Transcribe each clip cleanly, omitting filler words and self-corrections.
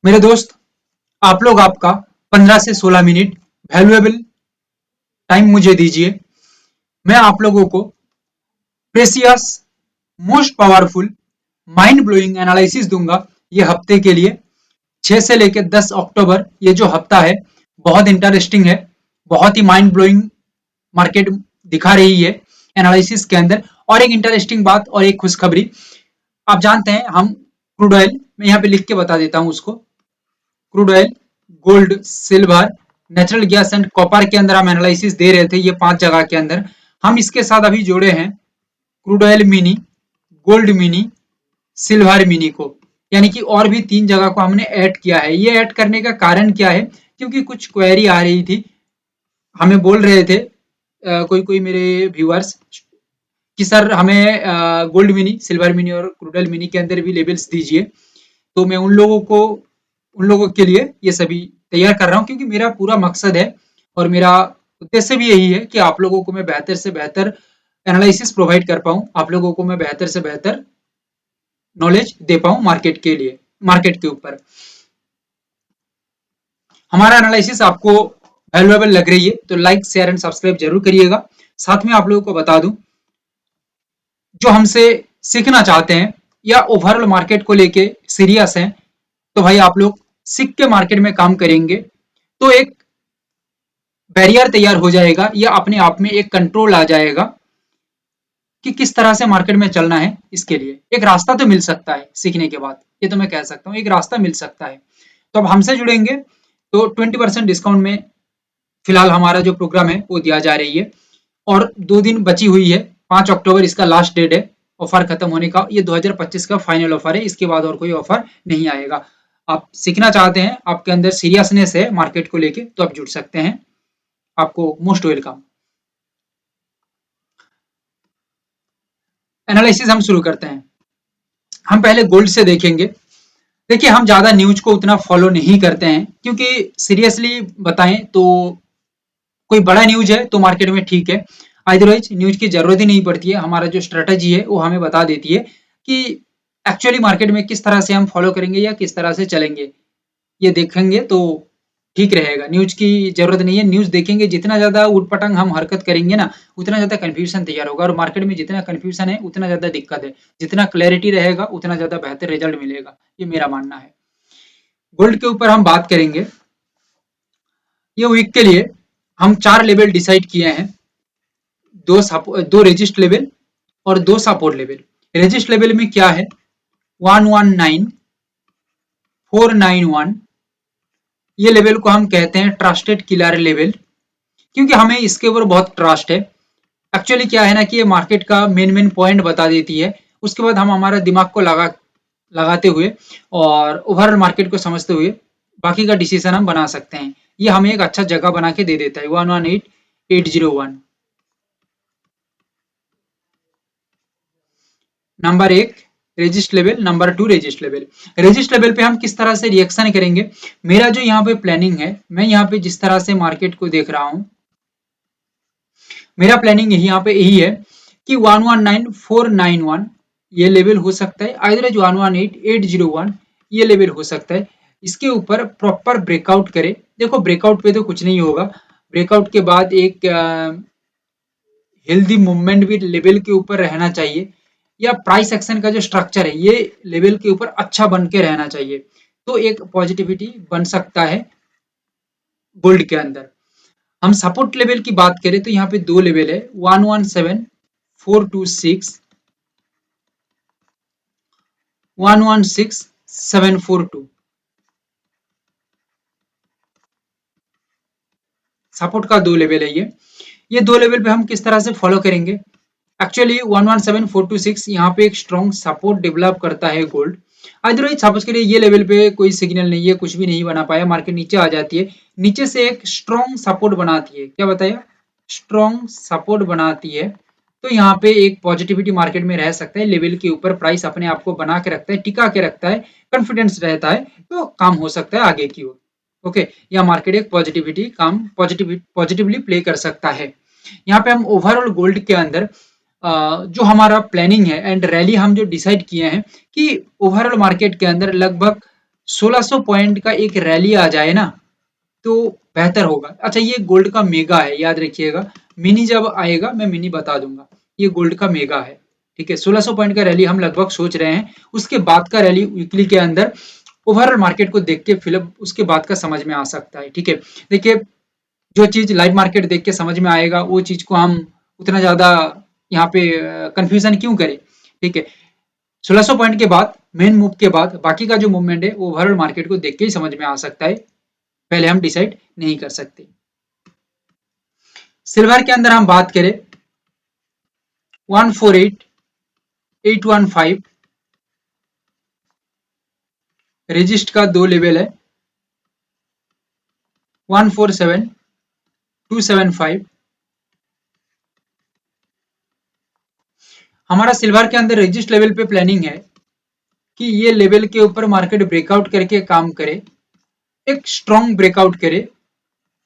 मेरे दोस्त, आप लोग आपका 15 से 16 मिनट वैल्यूएबल टाइम मुझे दीजिए। मैं आप लोगों को precious most powerful mind blowing analysis दूंगा ये हफ्ते के लिए। 6 से लेकर 10 अक्टूबर ये जो हफ्ता है बहुत इंटरेस्टिंग है। बहुत ही माइंड ब्लोइंग मार्केट दिखा रही है एनालिसिस के अंदर। और एक इंटरेस्टिंग बात और एक खुशखबरी, आप जानते हैं हम क्रूड ऑयल, मैं यहाँ पे लिख के बता देता हूँ उसको। Crude oil, gold, silver, natural gas and copper के अंदर हम एनालिसिस दे रहे थे ये 5 जगह के अंदर। हम इसके साथ अभी जोड़े हैं crude oil mini, gold mini, silver mini को, यानी कि और भी 3 जगह को हमने ऐड किया है। ये ऐड करने का कारण क्या है? क्योंकि कुछ क्वेरी आ रही थी, हमें बोल रहे थे कोई कोई मेरे व्यूअर्स कि सर हमें गोल्ड मिनी, सिल्वर मिनी और क्रूड ऑयल मिनी के अंदर भी लेबल्स दीजिए। तो मैं उन लोगों के लिए ये सभी तैयार कर रहा हूँ, क्योंकि मेरा पूरा मकसद है और मेरा उद्देश्य भी यही है कि आप लोगों को मैं बेहतर से बेहतर एनालिसिस प्रोवाइड कर पाऊँ, आप लोगों को मैं बेहतर से बेहतर नॉलेज दे पाऊँ मार्केट के ऊपर। हमारा एनालिसिस आपको वैल्यूएबल लग रही है तो लाइक, शेयर एंड सब्सक्राइब जरूर करिएगा। साथ में आप लोगों को बता दूं, जो हमसे सीखना चाहते हैं या ओवरऑल मार्केट को लेके सीरियस हैं, तो भाई आप लोग सीख के मार्केट में काम करेंगे तो एक बैरियर तैयार हो जाएगा या अपने आप में एक कंट्रोल आ जाएगा कि किस तरह से मार्केट में चलना है। इसके लिए एक रास्ता तो मिल सकता है सीखने के बाद, ये तो मैं कह सकता हूँ एक रास्ता मिल सकता है। तो अब हमसे जुड़ेंगे तो 20% डिस्काउंट में फिलहाल हमारा जो प्रोग्राम है वो दिया जा रही है। और 2 दिन बची हुई है, 5 अक्टूबर इसका लास्ट डेट है ऑफर खत्म होने का। ये 2025 का फाइनल ऑफर है, इसके बाद और कोई ऑफर नहीं आएगा। आप सीखना चाहते हैं, आपके अंदर सीरियसनेस है मार्केट को लेके, तो आप जुड़ सकते हैं। आपको मोस्ट वेलकम। एनालिसिस हम शुरू करते हैं। हम पहले गोल्ड से देखेंगे। देखिए, हम ज्यादा न्यूज को उतना फॉलो नहीं करते हैं, क्योंकि सीरियसली बताएं तो कोई बड़ा न्यूज है तो मार्केट में ठीक है, अदरवाइज न्यूज की जरूरत ही नहीं पड़ती है। हमारा जो स्ट्रेटजी है वो हमें बता देती है कि एक्चुअली मार्केट में किस तरह से हम फॉलो करेंगे या किस तरह से चलेंगे। ये देखेंगे तो ठीक रहेगा, न्यूज की जरूरत नहीं है। न्यूज देखेंगे, जितना ज्यादा उटपटांग हम हरकत करेंगे ना, उतना ज्यादा कंफ्यूजन तैयार होगा, और मार्केट में जितना कंफ्यूजन है उतना ज्यादा दिक्कत है। जितना क्लैरिटी रहेगा उतना ज्यादा बेहतर रिजल्ट मिलेगा, ये मेरा मानना है। गोल्ड के ऊपर हम बात करेंगे। ये वीक के लिए हम 4 लेवल डिसाइड किए हैं, दो रेजिस्ट लेवल और 2 सपोर्ट लेवल। रेजिस्ट लेवल में क्या है? 119, 491, ये लेवल को हम कहते हैं ट्रस्टेड किलर लेवल, क्योंकि हमें इसके ऊपर बहुत ट्रस्ट है। एक्चुअली क्या है ना कि ये मार्केट का मेन मेन पॉइंट बता देती है, उसके बाद हम हमारा दिमाग को लगाते हुए और ओवरऑल मार्केट को समझते हुए बाकी का डिसीजन हम बना सकते हैं। ये हमें एक अच्छा जगह बना के दे देता है 118801। Number 1 resist level, number 2 resist level. Resist level पे हम किस तरह से रिएक्शन करेंगे? मेरा जो यहाँ पे प्लानिंग है, मैं यहाँ पे जिस तरह से मार्केट को देख रहा हूँ, मेरा प्लानिंग यहाँ पे यही है कि 119491 ये लेवल हो सकता है, आइदर 118801 ये लेवल हो सकता है। इसके ऊपर प्रॉपर ब्रेकआउट करे। देखो, ब्रेकआउट पे तो कुछ नहीं होगा, ब्रेकआउट के बाद एक हेल्दी मूवमेंट भी लेवल के ऊपर रहना चाहिए, या प्राइस एक्शन का जो स्ट्रक्चर है ये लेवल के ऊपर अच्छा बन के रहना चाहिए, तो एक पॉजिटिविटी बन सकता है गोल्ड के अंदर। हम सपोर्ट लेवल की बात करें तो यहाँ पे 2 लेवल है, 117426, 116742। सपोर्ट का 2 लेवल है ये 2 लेवल पे हम किस तरह से फॉलो करेंगे? एक्चुअली 117426 यहाँ पे एक स्ट्रॉन्ग सपोर्ट डेवलप करता है गोल्ड। अदरवाइज सपोज करिए ये लेवल पे कोई सिग्नल नहीं है, कुछ भी नहीं बना पाया, मार्केट नीचे आ जाती है, नीचे से एक स्ट्रॉन्ग सपोर्ट बनाती है, क्या बताया? स्ट्रॉन्ग सपोर्ट बनाती है, तो यहाँ पे एक पॉजिटिविटी मार्केट में रह सकता है। लेवल के ऊपर प्राइस अपने आप को बना के रखता है, टिका के रखता है, कॉन्फिडेंस रहता है, तो काम हो सकता है आगे की ओर। ओके, या मार्केट एक पॉजिटिवली प्ले कर सकता है। यहाँ पे हम ओवरऑल गोल्ड के अंदर जो हमारा प्लानिंग है एंड रैली हम जो डिसाइड किए हैं कि ओवरऑल मार्केट के अंदर लगभग 1600 पॉइंट का एक रैली आ जाए ना तो बेहतर होगा। अच्छा, ये गोल्ड का मेगा है, याद रखिएगा। मिनी जब आएगा मैं मिनी बता दूंगा। ये गोल्ड का मेगा है, ठीक है। 1600 पॉइंट का रैली हम लगभग सोच रहे हैं। उसके बाद का रैली वीकली के अंदर ओवरऑल मार्केट को देख के फिलअप उसके बाद का समझ में आ सकता है, ठीक है। देखिए, जो चीज लाइव मार्केट देख के समझ में आएगा वो चीज को हम उतना ज्यादा यहाँ पे कंफ्यूजन क्यों करें, ठीक है। 1600 पॉइंट के बाद मेन मूव के बाद बाकी का जो मूवमेंट है वो ओवरऑल मार्केट को देख के ही समझ में आ सकता है, पहले हम डिसाइड नहीं कर सकते। सिल्वर के अंदर हम बात करें 148,815 रेजिस्ट का दो लेवल है, 147,275। हमारा सिल्वर के अंदर रेजिस्ट लेवल पे प्लानिंग है कि ये लेवल के ऊपर मार्केट ब्रेकआउट करके काम करे, एक स्ट्रॉन्ग ब्रेकआउट करे।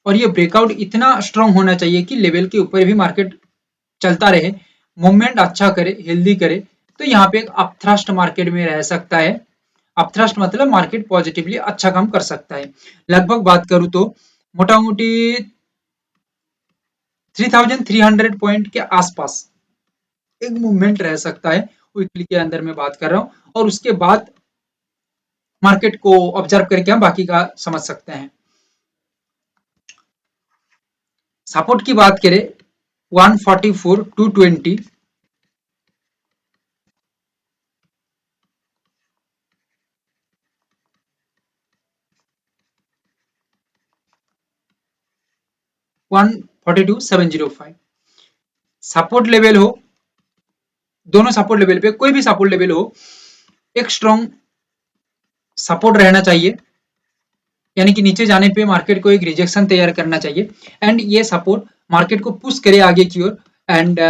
और ये ब्रेकआउट इतना स्ट्रॉन्ग होना चाहिए कि लेवल के ऊपर भी मार्केट चलता रहे, मूवमेंट अच्छा करे, हेल्दी करे। तो यहाँ पे एक अपथ्रस्ट मार्केट में रह सकता है। अपथ्रस्ट मतलब मार्केट पॉजिटिवली अच्छा काम कर सकता है। लगभग बात करूं तो मोटा मोटी 3300 पॉइंट के आसपास एक मूवमेंट रह सकता है, वीकली के अंदर मैं बात कर रहा हूं। और उसके बाद मार्केट को ऑब्जर्व करके हम बाकी का समझ सकते हैं। सपोर्ट की बात करें 144,220, 142,705 सपोर्ट लेवल हो। दोनों सपोर्ट लेवल पे कोई भी सपोर्ट लेवल हो, एक स्ट्रॉन्ग सपोर्ट रहना चाहिए, यानी कि नीचे जाने पे मार्केट को एक रिजेक्शन तैयार करना चाहिए एंड ये सपोर्ट मार्केट को पुश करे आगे की ओर। एंड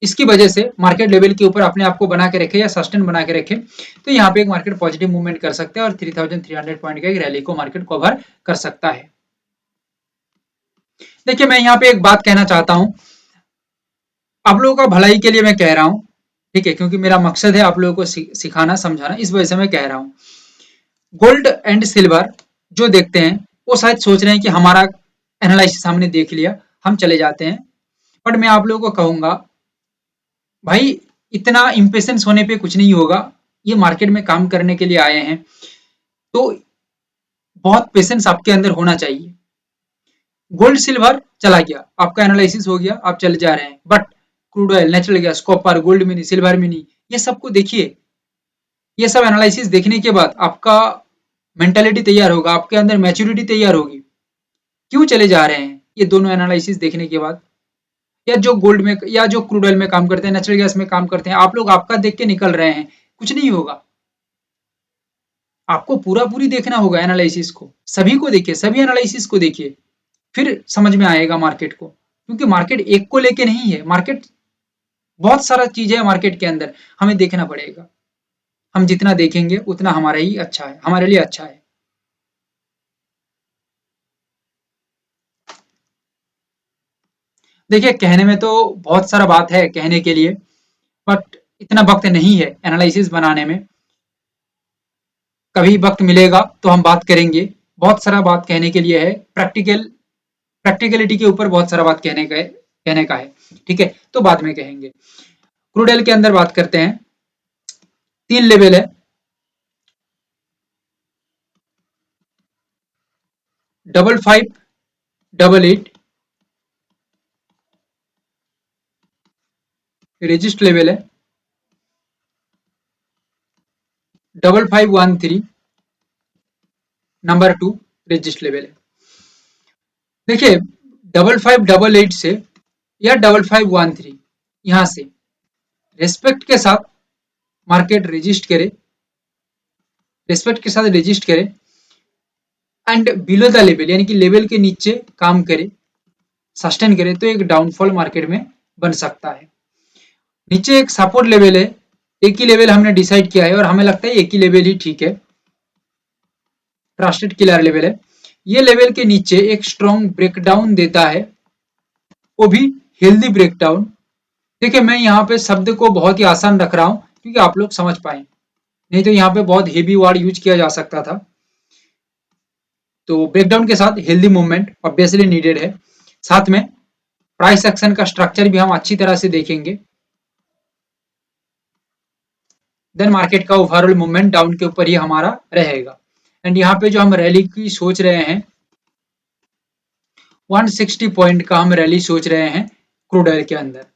इसकी वजह से मार्केट लेवल के ऊपर अपने आप को बना के रखे या सस्टेन बना के रखे, तो यहाँ पे एक मार्केट पॉजिटिव मूवमेंट कर सकता है और 3300 पॉइंट का एक रैली को मार्केट कवर कर सकता है। देखिए, मैं यहाँ पे एक बात कहना चाहता हूँ, आप लोगों का भलाई के लिए मैं कह रहा हूँ, ठीक है, क्योंकि मेरा मकसद है आप लोगों को सिखाना समझाना, इस वजह से मैं कह रहा हूँ। गोल्ड एंड सिल्वर जो देखते हैं वो शायद सोच रहे हैं कि हमारा एनालिसिस हमने देख लिया, हम चले जाते हैं। बट मैं आप लोगों को कहूंगा, भाई इतना इम्पेशेंस होने पे कुछ नहीं होगा। ये मार्केट में काम करने के लिए आए हैं, तो बहुत पेशेंस आपके अंदर होना चाहिए। गोल्ड सिल्वर चला गया, आपका एनालिसिस हो गया, आप चले जा रहे हैं। But crude oil, natural gas, copper, gold mini, silver mini, ये सबको देखिए। ये सब एनालिसिस देखने के बाद आपका मेंटालिटी तैयार होगा, आपके अंदर मैच्योरिटी तैयार होगी। क्यों चले जा रहे हैं ये दोनों एनालिसिस देखने के बाद? या जो गोल्ड में या जो क्रूड ऑयल में काम करते हैं, नेचुरल गैस में काम करते हैं, आप लोग आपका देख के निकल रहे हैं, कुछ नहीं होगा। आपको पूरा पूरी देखना होगा एनालिसिस को, सभी को देखिए, सभी एनालिसिस को देखिए, फिर समझ में आएगा मार्केट को। क्योंकि मार्केट एक को लेके नहीं है, मार्केट बहुत सारा चीज है मार्केट के अंदर, हमें देखना पड़ेगा। हम जितना देखेंगे उतना हमारा ही अच्छा है, हमारे लिए अच्छा है। देखिए, कहने में तो बहुत सारा बात है कहने के लिए, बट इतना वक्त नहीं है एनालिसिस बनाने में। कभी वक्त मिलेगा तो हम बात करेंगे। बहुत सारा बात कहने के लिए है, प्रैक्टिकलिटी के ऊपर बहुत सारा बात कहने का है, ठीक है, तो बाद में कहेंगे। क्रूड ऑयल के अंदर बात करते हैं, तीन लेवल है, 55,888 रेजिस्ट लेवल है, 5513 नंबर 2 रेजिस्ट लेवल है। देखिए, 5588 से या 5513 यहां से रेस्पेक्ट के साथ मार्केट रेजिस्ट करे, रेस्पेक्ट के साथ रेजिस्ट करे एंड बिलो द लेवल यानी कि लेवल के नीचे काम करे, सस्टेन करे, तो एक डाउनफॉल मार्केट में बन सकता है। नीचे एक सपोर्ट लेवल है, एक ही लेवल हमने डिसाइड किया है और हमें लगता है एक ही लेवल ही ठीक है, ट्रस्टेड किलर लेवल है। ये लेवल के नीचे एक स्ट्रॉन्ग ब्रेकडाउन देता है, वो भी हेल्दी ब्रेकडाउन। देखिए, मैं यहाँ पे शब्द को बहुत ही आसान रख रहा हूँ क्योंकि आप लोग समझ पाए। नहीं तो यहाँ पे बहुत हेवी वर्ड यूज किया जा सकता था। तो ब्रेकडाउन के साथ हेल्दी मूवमेंट ऑब्वियसली नीडेड है। साथ में प्राइस एक्शन का स्ट्रक्चर भी हम अच्छी तरह से देखेंगे। देन मार्केट का ओवरऑल मूवमेंट डाउन के ऊपर ही हमारा रहेगा। एंड यहाँ पे जो हम रैली की सोच रहे हैं 160 पॉइंट का हम रैली सोच रहे हैं क्रूड ऑयल के अंदर।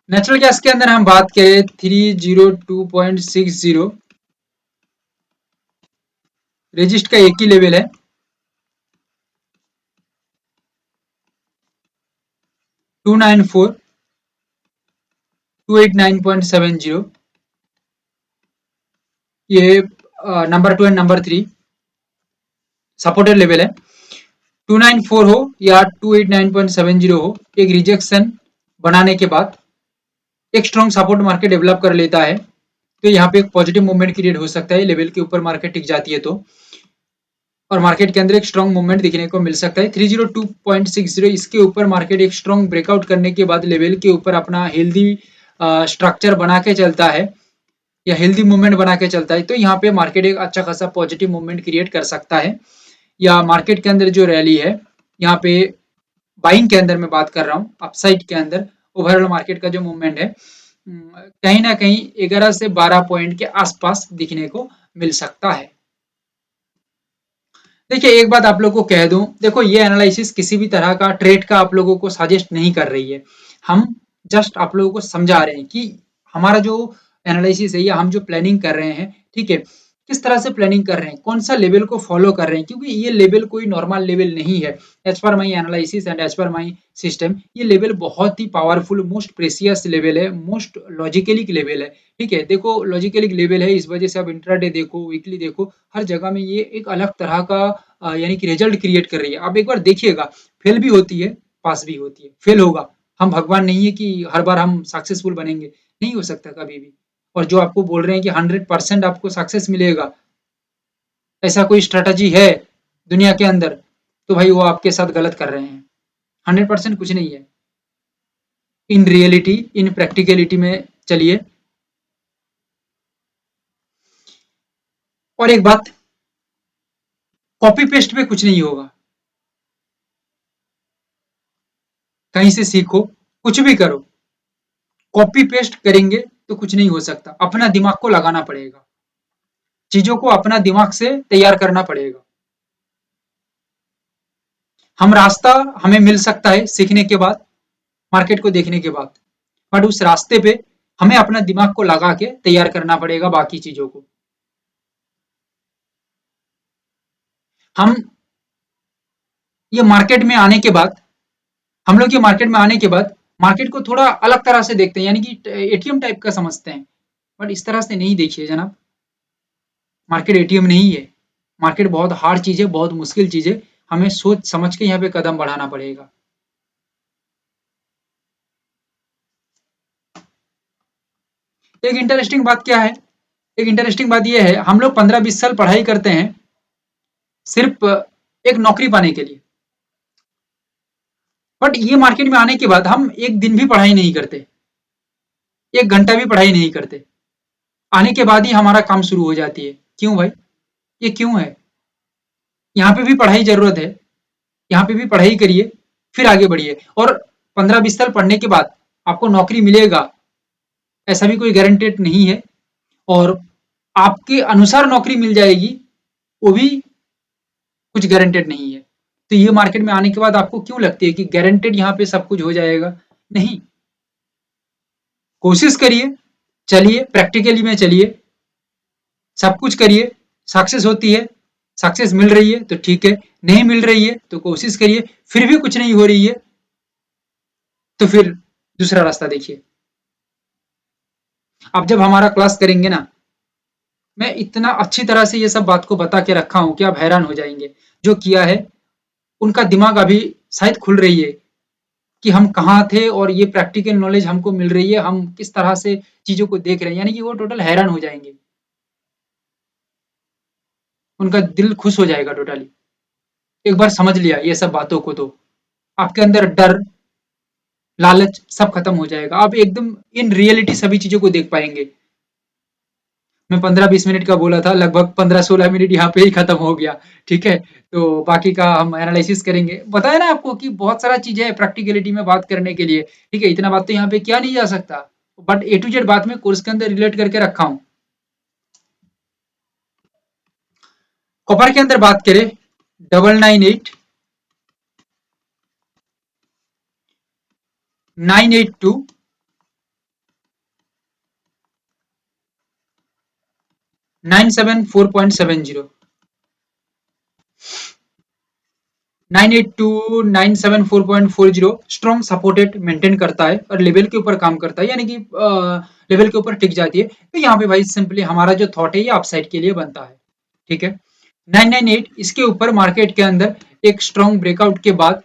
नेचुरल गैस के अंदर हम बात करें 302.60 रेजिस्ट का एक ही लेवल है 294 289.70। ये number 2 and number 3 supported level है। 294 हो या 289.70 हो, एक रिजेक्शन बनाने के बाद एक स्ट्रॉन्ग सपोर्ट मार्केट डेवलप कर लेता है तो यहाँ पे एक पॉजिटिव मूवमेंट क्रिएट हो सकता है। लेवल के ऊपर मार्केट टिक जाती है तो, और मार्केट के अंदर एक स्ट्रॉन्ग मूवमेंट दिखने को मिल सकता है 302.60। इसके ऊपर मार्केट एक स्ट्रॉन्ग ब्रेकआउट करने के बाद लेवल के ऊपर अपना हेल्दी स्ट्रक्चर बना के चलता है या हेल्दी मूवमेंट बना के चलता है तो यहाँ पे मार्केट एक अच्छा खासा पॉजिटिव मूवमेंट क्रिएट कर सकता है। या मार्केट के अंदर जो रैली है यहाँ पे बाइंग के अंदर मैं बात कर रहा हूँ, अपसाइड के अंदर ओवरऑल मार्केट का जो मूवमेंट है कहीं ना कहीं 11 से 12 पॉइंट के आसपास दिखने को मिल सकता है। देखिए एक बात आप लोगों को कह दूं, देखो ये एनालिसिस किसी भी तरह का ट्रेड का आप लोगों को सजेस्ट नहीं कर रही है। हम जस्ट आप लोगों को समझा रहे हैं कि हमारा जो एनालिसिस है या हम जो प्लानिंग कर रहे हैं, ठीक है, किस तरह से प्लानिंग कर रहे हैं, कौन सा लेवल को फॉलो कर रहे हैं, क्योंकि ये लेवल कोई नॉर्मल लेवल नहीं है। As per my analysis and as per my system ये लेवल बहुत ही पावरफुल, मोस्ट प्रेसियस लेवल है, मोस्ट लॉजिकली लेवल है। ठीक है, देखो लॉजिकली लेवल है, इस वजह से आप इंट्राडे देखो, वीकली देखो, हर जगह में ये एक अलग तरह का यानी कि रिजल्ट क्रिएट कर रही है। आप एक बार देखिएगा, फेल भी होती है, पास भी होती है। फेल होगा, हम भगवान नहीं है कि हर बार हम सक्सेसफुल बनेंगे, नहीं हो सकता कभी भी। और जो आपको बोल रहे हैं कि 100% आपको सक्सेस मिलेगा, ऐसा कोई स्ट्रेटजी है दुनिया के अंदर, तो भाई वो आपके साथ गलत कर रहे हैं। 100% कुछ नहीं है। इन रियलिटी, इन प्रैक्टिकलिटी में चलिए। और एक बात, कॉपी पेस्ट में कुछ नहीं होगा। कहीं से सीखो, कुछ भी करो, कॉपी पेस्ट करेंगे तो कुछ नहीं हो सकता। अपना दिमाग को लगाना पड़ेगा, चीजों को अपना दिमाग से तैयार करना पड़ेगा। हम रास्ता हमें मिल सकता है सीखने के बाद, मार्केट को देखने के बाद, बट उस रास्ते पे हमें अपना दिमाग को लगा के तैयार करना पड़ेगा बाकी चीजों को। हम ये मार्केट में आने के बाद, हम लोग ये मार्केट में आने के बाद मार्केट को थोड़ा अलग तरह से देखते हैं, यानी कि एटीएम टाइप का समझते हैं। बट इस तरह से नहीं देखिए जनाब, मार्केट एटीएम नहीं है। मार्केट बहुत हार्ड चीज है, बहुत मुश्किल चीज है। हमें सोच समझ के यहाँ पे कदम बढ़ाना पड़ेगा। एक इंटरेस्टिंग बात क्या है, एक इंटरेस्टिंग बात यह है, हम लोग 15-20 साल पढ़ाई करते हैं सिर्फ एक नौकरी पाने के लिए, बट ये मार्केट में आने के बाद हम एक दिन भी पढ़ाई नहीं करते, एक घंटा भी पढ़ाई नहीं करते, आने के बाद ही हमारा काम शुरू हो जाती है। क्यों भाई, ये क्यों है? यहाँ पे भी पढ़ाई जरूरत है, यहाँ पे भी पढ़ाई करिए, फिर आगे बढ़िए। और 15-20 साल पढ़ने के बाद आपको नौकरी मिलेगा, ऐसा भी कोई गारंटेड नहीं है। और आपके अनुसार नौकरी मिल जाएगी, वो भी कुछ गारंटेड नहीं है। तो ये मार्केट में आने के बाद आपको क्यों लगती है कि गारंटेड यहाँ पे सब कुछ हो जाएगा? नहीं, कोशिश करिए, चलिए प्रैक्टिकली में चलिए, सब कुछ करिए, सक्सेस होती है, सक्सेस मिल रही है तो ठीक है, नहीं मिल रही है तो कोशिश करिए, फिर भी कुछ नहीं हो रही है तो फिर दूसरा रास्ता देखिए। अब जब हमारा क्लास करेंगे ना, मैं इतना अच्छी तरह से ये सब बात को बता के रखा हूं कि आप हैरान हो जाएंगे। जो किया है उनका दिमाग अभी शायद खुल रही है कि हम कहाँ थे और ये प्रैक्टिकल नॉलेज हमको मिल रही है, हम किस तरह से चीजों को देख रहे हैं, यानी कि वो टोटल हैरान हो जाएंगे, उनका दिल खुश हो जाएगा टोटली। एक बार समझ लिया ये सब बातों को तो आपके अंदर डर, लालच सब खत्म हो जाएगा। आप एकदम इन रियलिटी सभी चीजों को देख पाएंगे। मैं 15-20 मिनट का बोला था, लगभग 15-16 मिनट यहाँ पे ही खत्म हो गया। ठीक है, तो बाकी का हम एनालिसिस करेंगे। बताया ना आपको कि बहुत सारा चीजें है प्रैक्टिकलिटी में बात करने के लिए। ठीक है, इतना बात तो यहाँ पे किया नहीं जा सकता, बट ए टू जेड बात में कोर्स के अंदर रिलेट करके रखा हूँ। कॉपर के अंदर बात करें, 998, 982, 974.70, 982, 974.40 स्ट्रॉन्ग सपोर्टेड मेंटेन करता है और लेवल के ऊपर काम करता है, यानी कि लेवल के ऊपर टिक जाती है। तो यहाँ पे भाई सिंपली हमारा जो थॉट है ये अपसाइड के लिए बनता है। ठीक है, 998 इसके ऊपर मार्केट के अंदर एक स्ट्रॉन्ग ब्रेकआउट के बाद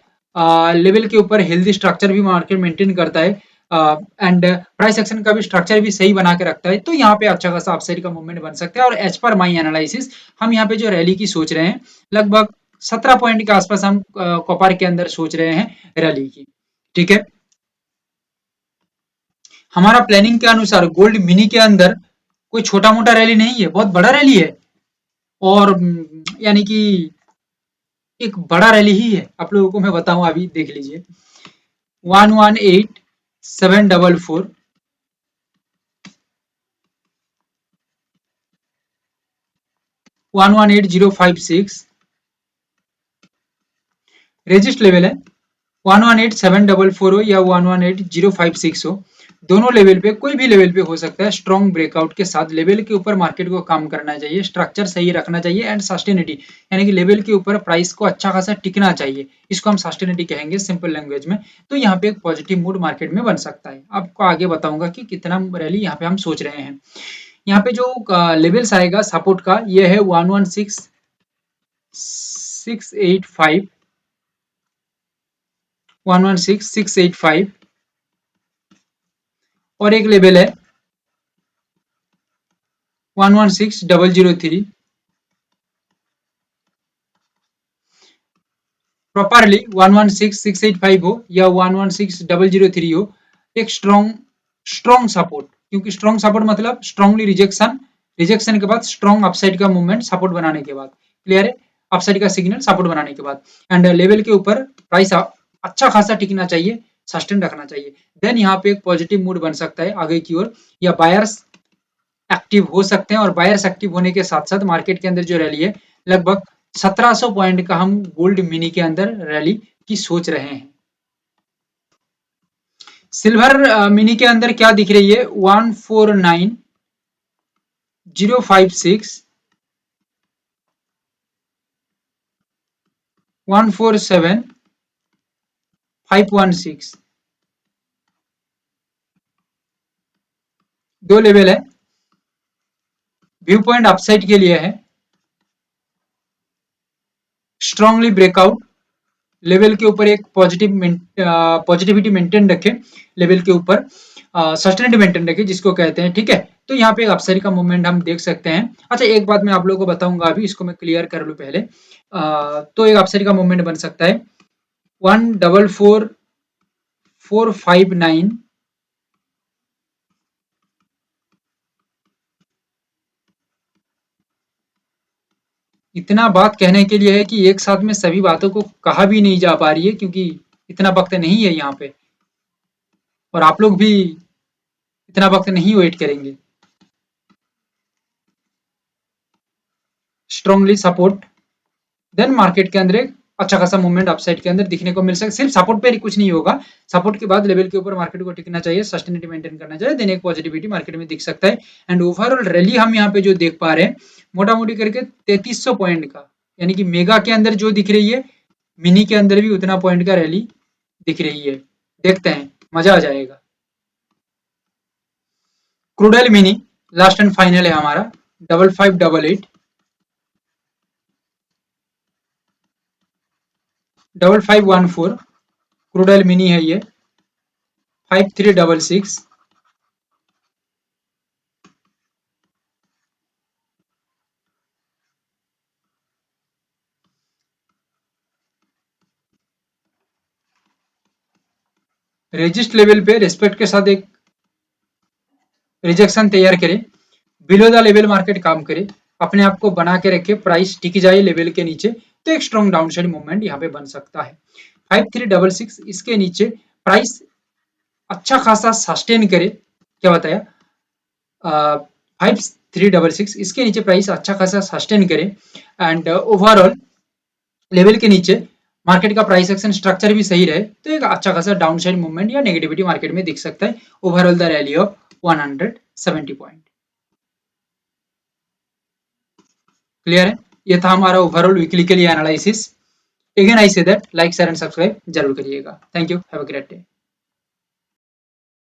लेवल के ऊपर हेल्दी स्ट्रक्चर भी मार्केट मेंटेन करता है, एंड प्राइस एक्शन का भी स्ट्रक्चर भी सही बना के रखता है। तो यहाँ पे अच्छा खासा अपसाइड का मूवमेंट बन सकता है। और एज पर माई एनालिसिस हम यहाँ पे जो रैली की सोच रहे हैं, लगभग 17 पॉइंट के आसपास हम कॉपर के अंदर सोच रहे हैं रैली की। ठीक है, हमारा प्लानिंग के अनुसार गोल्ड मिनी के अंदर कोई छोटा मोटा रैली नहीं है, बहुत बड़ा रैली है। और यानी कि एक बड़ा रैली ही है। आप लोगों को मैं बताऊं, अभी देख लीजिए, 118,744, 118,056 रेजिस्ट लेवल है। 118,744 हो या 118,056 हो, दोनों लेवल पे, कोई भी लेवल पे हो सकता है। स्ट्रॉन्ग ब्रेकआउट के साथ लेवल के ऊपर मार्केट को काम करना चाहिए, स्ट्रक्चर सही रखना चाहिए एंड सस्टेनिटी, यानी कि लेवल के ऊपर प्राइस को अच्छा खासा टिकना चाहिए। इसको हम सस्टेनिटी कहेंगे सिंपल लैंग्वेज में। तो यहाँ पे एक पॉजिटिव मूड मार्केट में बन सकता है। आपको आगे बताऊंगा कि कितना रैली यहाँ पे हम सोच रहे हैं। यहाँ पे जो लेवल्स आएगा सपोर्ट का, ये है 116,685, 116,685, और एक लेवल है 116,003। प्रॉपरली 116,685 हो या 116,003 हो, एक स्ट्रॉन्ग स्ट्रॉन्ग सपोर्ट, क्योंकि स्ट्रॉन्ग सपोर्ट मतलब स्ट्रॉन्गली रिजेक्शन, रिजेक्शन के बाद स्ट्रॉन्ग अपसाइड का मूवमेंट सपोर्ट बनाने के बाद, क्लियर है, अपसाइड का सिग्नल सपोर्ट बनाने के बाद, एंड लेवल के ऊपर प्राइस अच्छा खासा टिकना चाहिए, सस्टेन रखना चाहिए। देन यहाँ पे एक पॉजिटिव मूड बन सकता है आगे की ओर, या बायर्स एक्टिव हो सकते हैं। और बायर्स एक्टिव होने के साथ साथ मार्केट के अंदर जो रैली है, लगभग 1700 पॉइंट का हम गोल्ड मिनी के अंदर रैली की सोच रहे हैं। सिल्वर मिनी के अंदर क्या दिख रही है, 149,056, 147,516, दो लेवल है। व्यू पॉइंट अपसाइड के लिए है, स्ट्रांगली ब्रेकआउट, लेवल के ऊपर एक पॉजिटिविटी मेंटेन रखे, लेवल के ऊपर सस्टेनेबिलिटी मेंटेन रखे जिसको कहते हैं। ठीक है, तो यहाँ पे एक अपसाइड का मूवमेंट हम देख सकते हैं। अच्छा, एक बात मैं आप लोगों को बताऊंगा, अभी इसको मैं क्लियर कर लूं पहले। तो एक अपसाइड का मूवमेंट बन सकता है 144,459, इतना बात कहने के लिए है कि एक साथ में सभी बातों को कहा भी नहीं जा पा रही है, क्योंकि इतना वक्त नहीं है यहाँ पे, और आप लोग भी इतना वक्त नहीं वेट करेंगे। स्ट्रांगली सपोर्ट, देन मार्केट के अंदर एक अच्छा खासा मूवमेंट अपसाइड के अंदर दिखने को मिल सकता है। सिर्फ सपोर्ट पे ही कुछ नहीं होगा, सपोर्ट के बाद लेवल के ऊपर मार्केट को टिकना चाहिए, सस्टेनिटी मेंटेन करना चाहिए, देन एक पॉजिटिविटी मार्केट में दिख सकता है। एंड ओवरऑल रैली हम यहाँ पे जो देख पा रहे हैं, मोटा मोटी करके 3300 पॉइंट का, यानी कि मेगा के अंदर जो दिख रही है, मिनी के अंदर भी उतना पॉइंट का रैली दिख रही है। देखते हैं, मजा आ जाएगा। क्रूडल मिनी लास्ट एंड फाइनल है हमारा, 5588, 5514, क्रूडल मिनी है ये, 5366, रेजिस्ट लेवल पे रिस्पेक्ट के साथ एक रिजेक्शन तैयार करें, बिलो द लेवल मार्केट काम करे, अपने आप को बना के रखे, प्राइस टिक जाए लेवल के नीचे, तो एक स्ट्रॉन्ग डाउनसाइड मूवमेंट यहाँ पे बन सकता है। 5366 इसके नीचे प्राइस अच्छा खासा सस्टेन करे, क्या बताया, 5366 इसके नीचे प्राइस अच्छा खासा सस्टेन करे एंड ओवरऑल लेवल के नीचे मार्केट का प्राइस एक्शन स्ट्रक्चर भी सही रहे, तो एक अच्छा खासा डाउनसाइड मूवमेंट या नेगेटिविटी मार्केट में दिख सकता है overall the rally of 170 point. Clear है? ये था हमारा ओवरऑल वीकली के लिए analysis. Again I say that like share and subscribe जरूर करिएगा। Thank you, have a great day.